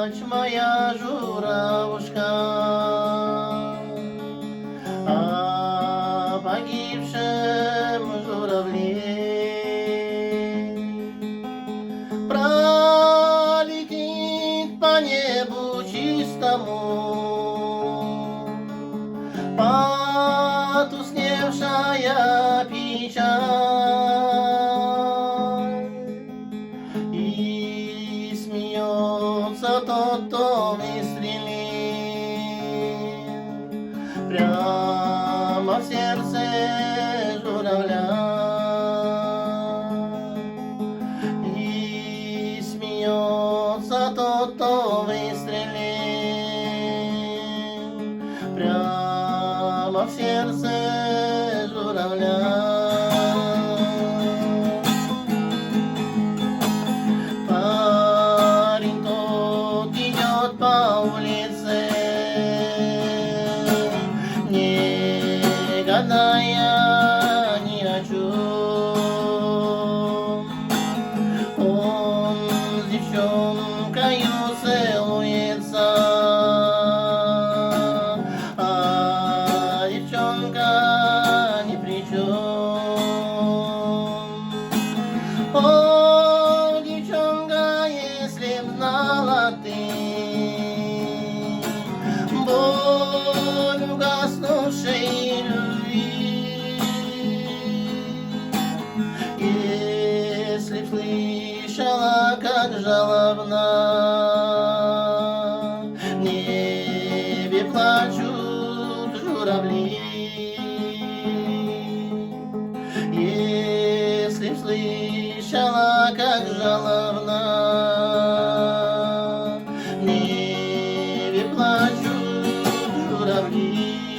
плачь, моя журавушка, о погибшем журавле. Пролетит по небу чистому потускневшая печаль, и смеется тот, кто выстрелил прямо в сердце журавля. И смеется тот, кто выстрелил прямо в сердце журавля. Парень тот идет по улице, не гадая ни о чем. Он с девчонкою целуется, а девчонка ни при чем. О, девчонка, если б знала ты боль угаснувшей любви, если б слышала, как жалобно в небе плачут журавли, если б слышала, как жалобно в небе плачут журавли.